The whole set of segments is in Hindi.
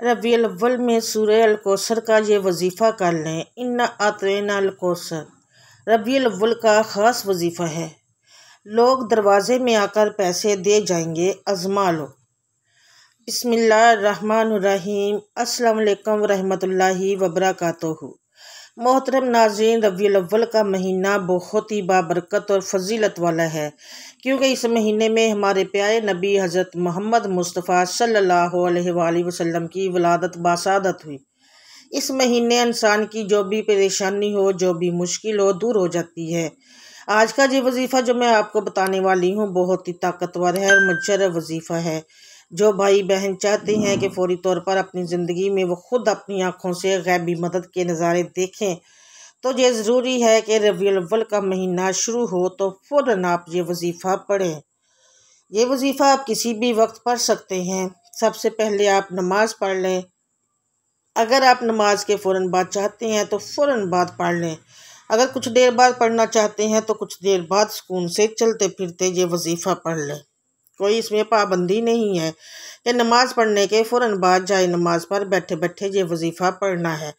रबीउल अव्वल में सूरह अल कौसर का ये वजीफ़ा कर लें। इन्ना आतैना अल कौसर रबीउल अव्वल का ख़ास वजीफ़ा है। लोग दरवाज़े में आकर पैसे दे जाएंगे, आज़मा लो। बिस्मिल्लाहिर्रहमानिर्रहीम। अस्सलाम वालेकुम रहमतुल्लाहि व बरकातुहू। मोहतरम नाज़रीन, रबीउल अव्वल का महीना बहुत ही बाबरकत और फजीलत वाला है, क्योंकि इस महीने में हमारे प्यारे नबी हज़रत मोहम्मद मुस्तफ़ा सल्लल्लाहु अलैहि वसल्लम की वलादत बासादत हुई। इस महीने इंसान की जो भी परेशानी हो, जो भी मुश्किल हो, दूर हो जाती है। आज का ये वजीफ़ा जो मैं आपको बताने वाली हूँ बहुत ही ताकतवर है और मुजर्रब वजीफ़ा है। जो भाई बहन चाहते हैं कि फौरी तौर पर अपनी ज़िंदगी में वो खुद अपनी आँखों से गैबी मदद के नज़ारे देखें, तो ये ज़रूरी है कि रबीउल अव्वल का महीना शुरू हो तो फ़ौरन आप ये वजीफ़ा पढ़ें। ये वजीफ़ा आप किसी भी वक्त पढ़ सकते हैं। सबसे पहले आप नमाज पढ़ लें। अगर आप नमाज के फ़ौरन बाद चाहते हैं तो फ़ौरन बाद पढ़ लें। अगर कुछ देर बाद पढ़ना चाहते हैं तो कुछ देर बाद सुकून से चलते फिरते ये वजीफ़ा पढ़ लें। कोई इसमें पाबंदी नहीं है कि नमाज पढ़ने के फ़ौरन बाद जाए नमाज पर बैठे बैठे ये वजीफ़ा पढ़ना है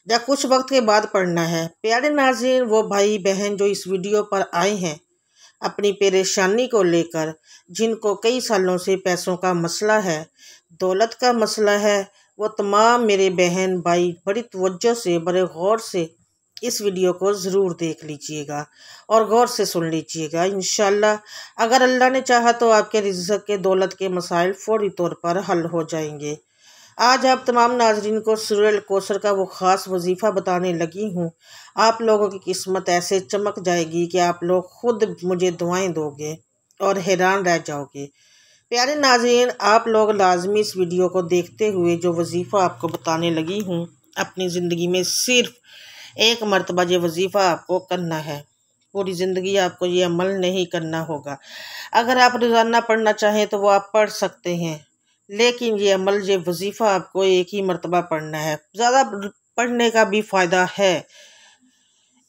या कुछ वक्त के बाद पढ़ना है। प्यारे नाज़रीन, वो भाई बहन जो इस वीडियो पर आए हैं अपनी परेशानी को लेकर, जिनको कई सालों से पैसों का मसला है, दौलत का मसला है, वो तमाम मेरे बहन भाई बड़ी तवज्जो से, बड़े गौर से इस वीडियो को ज़रूर देख लीजिएगा और गौर से सुन लीजिएगा। इंशाल्लाह अगर अल्लाह ने चाहा तो आपके रिज़्क़ के, दौलत के मसाइल फौरी तौर पर हल हो जाएंगे। आज आप तमाम नाजरीन को सूरह अल कौसर का वो ख़ास वजीफ़ा बताने लगी हूँ। आप लोगों की किस्मत ऐसे चमक जाएगी कि आप लोग खुद मुझे दुआएं दोगे और हैरान रह जाओगे। प्यारे नाज़रीन, आप लोग लाजमी इस वीडियो को देखते हुए जो वजीफ़ा आपको बताने लगी हूँ, अपनी ज़िंदगी में सिर्फ एक मरतबा ये वजीफ़ा आपको करना है। पूरी ज़िंदगी आपको ये अमल नहीं करना होगा। अगर आप रोज़ाना पढ़ना चाहें तो वो आप पढ़ सकते हैं, लेकिन ये अमल, ये वजीफ़ा आपको एक ही मरतबा पढ़ना है। ज़्यादा पढ़ने का भी फ़ायदा है।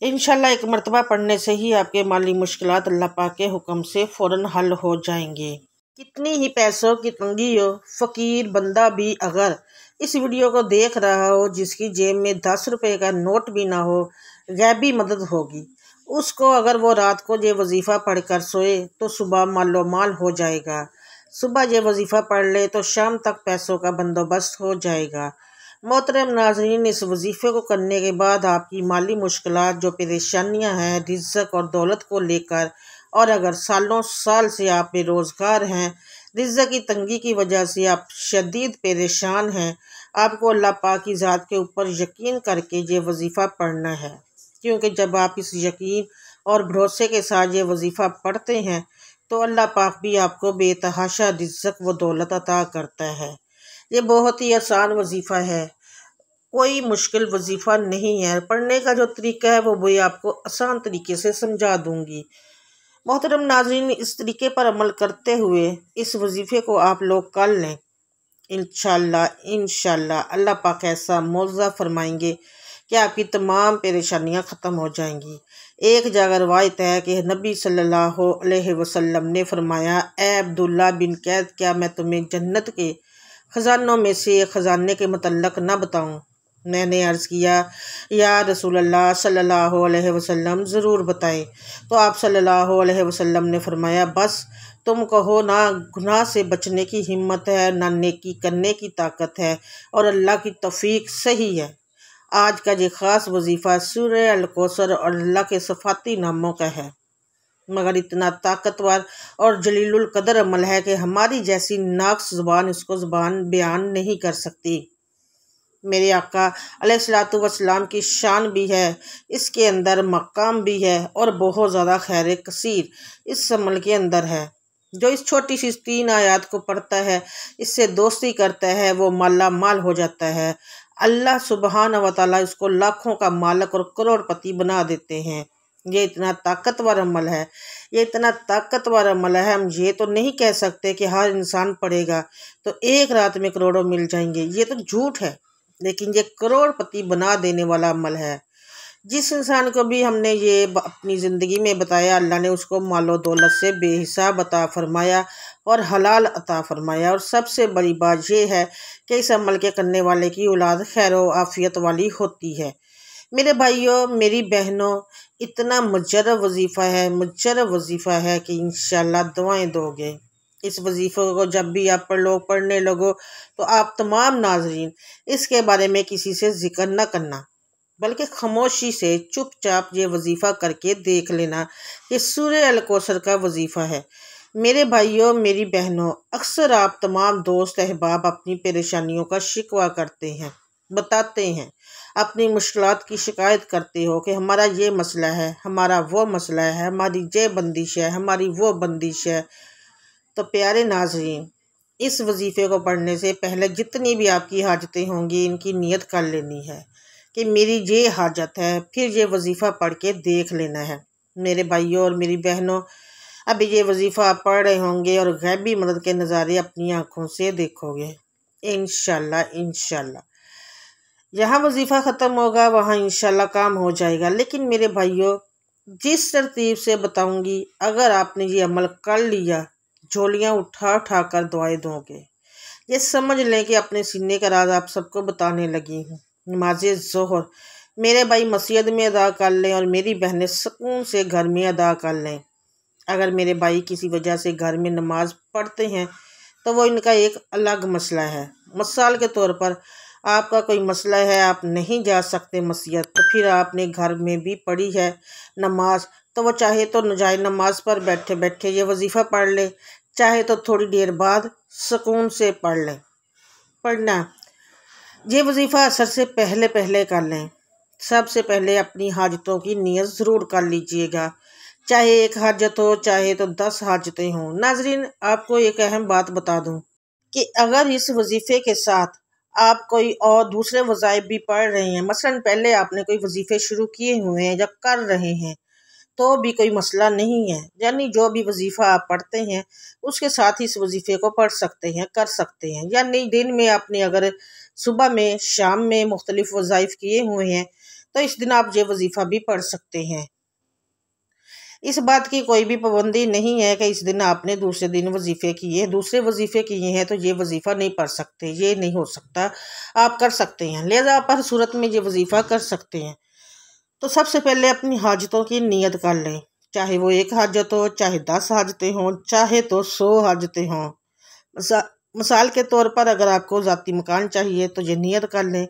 इंशाल्लाह एक मरतबा पढ़ने से ही आपके माली मुश्किलात अल्लाह पाक के हुक्म से फ़ौरन हल हो जाएंगे। कितनी ही पैसों की तंगी हो, फ़कीर बंदा भी अगर इस वीडियो को देख रहा हो, जिसकी जेब में 10 रुपये का नोट भी ना हो, गैबी मदद होगी उसको। अगर वो रात को ये वजीफ़ा पढ़ कर सोए तो सुबह मालो माल हो जाएगा। सुबह ये वजीफ़ा पढ़ ले तो शाम तक पैसों का बंदोबस्त हो जाएगा। मोहतरम नाज़रीन, इस वजीफ़े को करने के बाद आपकी माली मुश्किलात, जो परेशानियां हैं रिज़्क़ और दौलत को लेकर, और अगर सालों साल से आप बेरोज़गार हैं, रिज़्क़ की तंगी की वजह से आप शदीद परेशान हैं, आपको अल्लाह पाक की ज़ात के ऊपर यकीन करके ये वजीफ़ा पढ़ना है। क्योंकि जब आप इस यकीन और भरोसे के साथ ये वजीफ़ा पढ़ते हैं तो अल्लाह पाक भी आपको बेतहाशा रिज़्क़ व दौलत अता करता है। ये बहुत ही आसान वजीफ़ा है, कोई मुश्किल वजीफ़ा नहीं है। पढ़ने का जो तरीका है वो भी आपको आसान तरीके से समझा दूंगी। मोहतरम नाज़रीन, इस तरीके पर अमल करते हुए इस वजीफ़े को आप लोग कर लें। इंशाल्लाह अल्लाह पाक ऐसा मौज़ा फरमाएंगे कि आपकी तमाम परेशानियां ख़त्म हो जाएंगी। एक जगह रवायत है कि नबी सल्लल्लाहु अलैहि वसल्लम ने फरमाया, ए अब्दुल्ला बिन कैद, क्या मैं तुम्हें जन्नत के ख़जानों में से एक ख़जाने के मतलब न बताऊं? मैंने अर्ज़ किया, या रसूल अल्लाह सल्लल्लाहु अलैहि वसल्लम, ज़रूर बताएं। तो आप सल्लल्लाहु अलैहि वसल्लम ने फरमाया, बस तुम कहो, ना गुनाह से बचने की हिम्मत है, ना नेकी करने की ताकत है, और अल्लाह की तौफीक सही है। आज का ये ख़ास वजीफ़ा सूरह अल कौसर और अल्लाह के सफ़ाती नामों का है, मगर इतना ताकतवर और जलीलुल कदर अमल है कि हमारी जैसी नाक़्स ज़ुबान इसको ज़ुबान बयान नहीं कर सकती। मेरे आका अलैहिस्सलातु वस्सलाम की शान भी है, इसके अंदर मकाम भी है, और बहुत ज़्यादा खैर कसीर इस अमल के अंदर है। जो इस छोटी सी 3 आयत को पढ़ता है, इससे दोस्ती करता है, वो माला माल हो जाता है। अल्लाह सुबहान व तआला इसको लाखों का मालक और करोड़पति बना देते हैं। ये इतना ताकतवर अमल है, ये इतना ताकतवर अमल है, हम ये तो नहीं कह सकते कि हर इंसान पढ़ेगा तो एक रात में करोड़ों मिल जाएंगे, ये तो झूठ है। लेकिन ये करोड़पति बना देने वाला अमल है। जिस इंसान को भी हमने ये अपनी ज़िंदगी में बताया, अल्लाह ने उसको मालो दौलत से बेहिसाब अता फरमाया, और हलाल अता फरमाया। और सबसे बड़ी बात यह है कि इस अमल के करने वाले की औलाद खैर व आफियत वाली होती है। मेरे भाइयों, मेरी बहनों, इतना मुजर्रब वजीफ़ा है कि इंशाल्लाह दुआएं दोगे। इस वजीफ़े को जब भी आप पढ़ने लगो तो आप तमाम नाज़रीन इसके बारे में किसी से जिक्र न करना, बल्कि खामोशी से चुपचाप ये वजीफ़ा करके देख लेना कि सूरह अल कौसर का वजीफ़ा है। मेरे भाइयों, मेरी बहनों, अक्सर आप तमाम दोस्त अहबाब अपनी परेशानियों का शिकवा करते हैं, बताते हैं, अपनी मुश्किलात की शिकायत करते हो कि हमारा ये मसला है, हमारा वो मसला है, हमारी ये बंदिश है, हमारी वो बंदिश है। तो प्यारे नाज़रीन, इस वजीफ़े को पढ़ने से पहले जितनी भी आपकी हाजतें होंगी इनकी नियत कर लेनी है कि मेरी ये हाजत है, फिर ये वजीफ़ा पढ़ के देख लेना है। मेरे भाइयों और मेरी बहनों, अभी ये वजीफ़ा आप पढ़ रहे होंगे और गैबी मदद के नज़ारे अपनी आँखों से देखोगे इंशाल्लाह। जहाँ वजीफ़ा ख़त्म होगा वहाँ इंशाल्लाह काम हो जाएगा। लेकिन मेरे भाइयों, जिस तरतीब से बताऊंगी, अगर आपने ये अमल कर लिया, झोलियाँ उठा उठा कर दुआएं दोगे। ये समझ लें कि अपने सीने का राज आप सबको बताने लगी हूँ। नमाज ज़ोहर मेरे भाई मस्जिद में अदा कर लें और मेरी बहनें सुकून से घर में अदा कर लें। अगर मेरे भाई किसी वजह से घर में नमाज पढ़ते हैं तो वो इनका एक अलग मसला है। मिसाल के तौर पर आपका कोई मसला है, आप नहीं जा सकते मस्जिद, तो फिर आपने घर में भी पढ़ी है नमाज, तो वो चाहे तो जाए नमाज पर बैठे बैठे ये वजीफ़ा पढ़ ले, चाहे तो थोड़ी देर बाद सुकून से पढ़ लें। पढ़ना ये वजीफ़ा असर से पहले पहले कर लें। सबसे पहले अपनी हाजतों की नियत ज़रूर कर लीजिएगा, चाहे एक हाजत हो चाहे तो 10 हाजतें हों। नाजरीन, आपको एक अहम बात बता दूं कि अगर इस वजीफ़े के साथ आप कोई और दूसरे वज़ाइफ भी पढ़ रहे हैं, मसलन पहले आपने कोई वजीफ़े शुरू किए हुए हैं या कर रहे हैं, तो भी कोई मसला नहीं है। यानी जो भी वजीफ़ा आप पढ़ते हैं उसके साथ ही इस वजीफ़े को पढ़ सकते हैं, कर सकते हैं। यानी दिन में आपने अगर सुबह में शाम में मुख्तलिफ वज़ाइफ किए हुए हैं तो इस दिन आप ये वजीफ़ा भी पढ़ सकते हैं। इस बात की कोई भी पाबंदी नहीं है कि इस दिन आपने दूसरे दिन दूसरे वजीफ़े किए हैं तो ये वजीफ़ा नहीं पढ़ सकते, ये नहीं हो सकता। आप कर सकते हैं, लिहाजा आप हर सूरत में ये वजीफ़ा कर सकते हैं। तो सबसे पहले अपनी हाजतों की नियत कर लें, चाहे वो एक हाजत हो, चाहे 10 हाजतें हों, चाहे तो 100 हाजतें हों। मिसाल के तौर पर अगर आपको ज़ाती मकान चाहिए तो ये नियत कर लें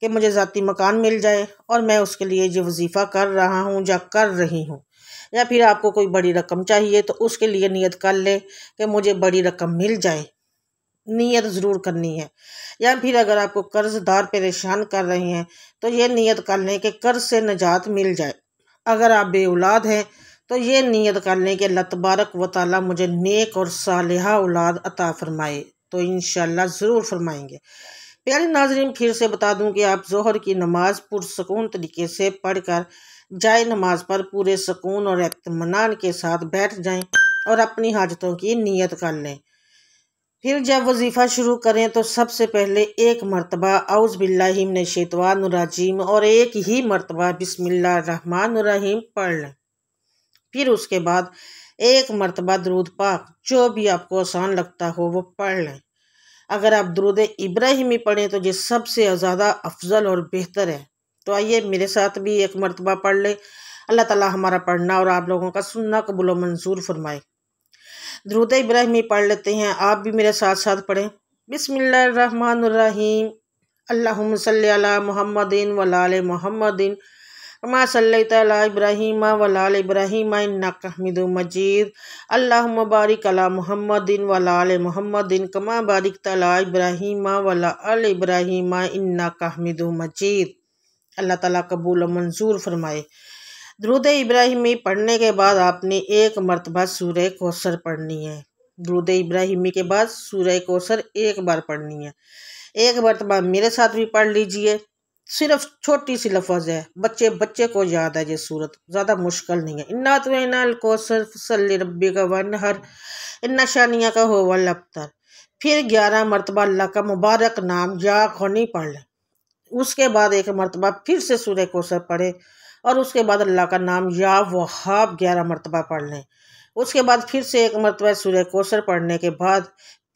कि मुझे ज़ाती मकान मिल जाए और मैं उसके लिए ये वजीफ़ा कर रहा हूँ या कर रही हूँ। या फिर आपको कोई बड़ी रकम चाहिए तो उसके लिए नियत कर लें कि मुझे बड़ी रकम मिल जाए, नियत ज़रूर करनी है। या फिर अगर आपको कर्ज़दार परेशान कर रहे हैं तो ये नियत कर लें कि कर्ज़ से निजात मिल जाए। अगर आप बे औलाद हैं तो ये नियत कर लें कि अल्लाह तबारक व तआला मुझे नेक और सालिहा औलाद अता फरमाए, तो इंशाल्लाह ज़रूर फरमाएंगे। प्यारे नाज़रीन, फिर से बता दूं कि आप ज़ोहर की नमाज पुरसकून तरीके से पढ़कर जाए नमाज पर पूरे सुकून और इत्मीनान के साथ बैठ जाएं और अपनी हाजतों की नियत कर लें। फिर जब वजीफ़ा शुरू करें तो सबसे पहले एक मरतबा औज़ बिल्लाहि मिनश शैतानिर रजीम और एक ही मरतबा बिस्मिल्लाहिर रहमानिर रहीम पढ़ लें। फिर उसके बाद एक मरतबा दरूद पाक, जो भी आपको आसान लगता हो वो पढ़ लें। अगर आप दरूद इब्राहिमी पढ़ें तो ये सबसे ज़्यादा अफजल और बेहतर है। तो आइए मेरे साथ भी एक मरतबा पढ़ लें। अल्लाह ताला हमारा पढ़ना और आप लोगों का सुनना कबूल व मंजूर फरमाए। दरूद इब्राहिमी पढ़ लेते हैं, आप भी मेरे साथ साथ पढ़ें। बिस्मिल्लाहिर्रहमानिर्रहीम। अल्लाहुम्मा सल्ली अला मुहम्मदिन व अला आलि मुहम्मदिन कमा सल्लैता अला इब्राहीम व अला आलि इब्राहीम इन्नका हमीदुम मजीद। अल्लाहुम्मा बारिक अला मुहम्मदिन व अला आलि मुहम्मदिन कमा बारिकता अला इब्राहीम व अला आलि इब्राहीम इन्नका हमीदुम मजीद। अल्लाह ताला कबूल व मंजूर फरमाए। दरूद इब्राहिमी पढ़ने के बाद आपने एक मरतबा सूरह कौसर पढ़नी है। दरूद इब्राहिमी के बाद सूरह कौसर एक बार पढ़नी है। एक मरतबा मेरे साथ भी पढ़ लीजिए। सिर्फ छोटी सी लफ्ज़ है, बच्चे को याद है ये सूरत, ज़्यादा मुश्किल नहीं है। इन्ना अतवैनाल कौसर फसल्लि रब्बिका वन्हर इन्ना शानिअका हुवल अब्तर। फिर 11 मरतबा अल्लाह का मुबारक नाम या गनी पढ़ लें। उसके बाद एक मरतबा फिर से सूरह कौसर पढ़े और उसके बाद अल्लाह का नाम या वहाब 11 मरतबा पढ़ लें। उसके बाद फिर से एक मरतबा सूरह कौसर पढ़ने के बाद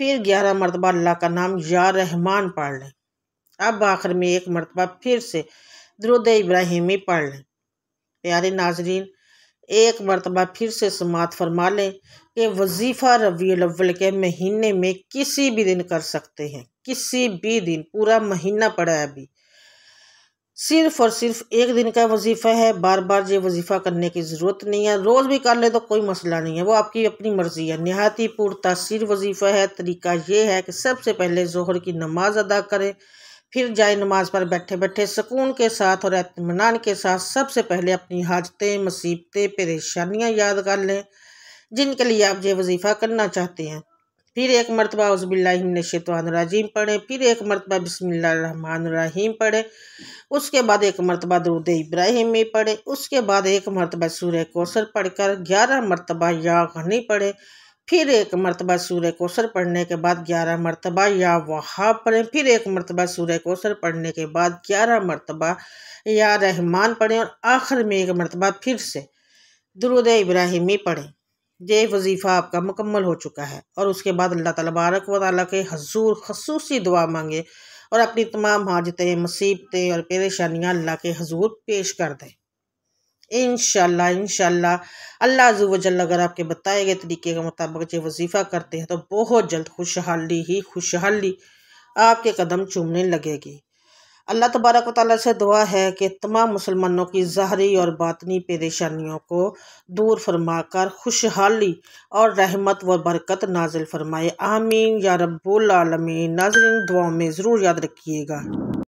फिर 11 मरतबा अल्लाह का नाम या रहमान पढ़ लें। अब आखिर में एक मरतबा फिर से दुरूद इब्राहिमी पढ़ लें। प्यारे नाजरीन, एक मरतबा फिर से समाअत फरमा लें कि वजीफ़ा रबीउल अव्वल के महीने में किसी भी दिन कर सकते हैं, किसी भी दिन। पूरा महीना पड़ा है अभी, सिर्फ और सिर्फ एक दिन का वजीफ़ा है। बार बार ये वजीफ़ा करने की ज़रूरत नहीं है। रोज़ भी कर ले तो कोई मसला नहीं है, वो आपकी अपनी मर्ज़ी है। नहायत ही पुरतासीर वजीफ़ा है। तरीका ये है कि सबसे पहले ज़ोहर की नमाज अदा करें, फिर जाए नमाज पर बैठे बैठे सुकून के साथ और इत्मीनान के साथ सबसे पहले अपनी हाजतें, मुसीबतें, परेशानियाँ याद कर लें जिनके लिए आप ये वजीफ़ा करना चाहते हैं। फिर एक मरतबा औज़ुबिल्लाहि मिनश्शैतानिर्रजीम पढ़ें, फिर एक मरतबा बिस्मिल्लाहिर्रहमानिर्रहीम पढ़ें, उसके बाद एक मरतबा दुरूद इब्राहिमी पढ़ें, उसके बाद एक मरतबा सूरह कौसर पढ़कर 11 मरतबा या गनी पढ़ें, फिर एक मरतबा सूरह कौसर पढ़ने के बाद 11 मरतबा या वहाब पढ़ें, फिर एक मरतबा सूरह कौसर पढ़ने के बाद 11 मरतबा या रहमान पढ़ें और आखिर में एक मरतबा फिर से दुरूद इब्राहिमी पढ़ें। ये वजीफ़ा आपका मुकम्मल हो चुका है और उसके बाद अल्लाह तबारक व तआला के हजूर खसूसी दुआ मांगे और अपनी तमाम हाजतें, मुसीबतें और परेशानियाँ अल्लाह के हजूर पेश कर दें। इंशाअल्लाह अल्लाह अज़्ज़ व जल्ल अगर आपके बताए गए तरीके के मुताबिक ये वजीफ़ा करते हैं तो बहुत जल्द खुशहाली ही खुशहाली आपके कदम चूमने लगेगी। अल्लाह तबारक व तआला से दुआ है कि तमाम मुसलमानों की ज़ाहरी और बातनी परेशानियों को दूर फरमाकर खुशहाली और रहमत व बरकत नाजिल फरमाए। आमीन या रब्बुल आलमीन। नाज़रीन, दुआओं में ज़रूर याद रखिएगा।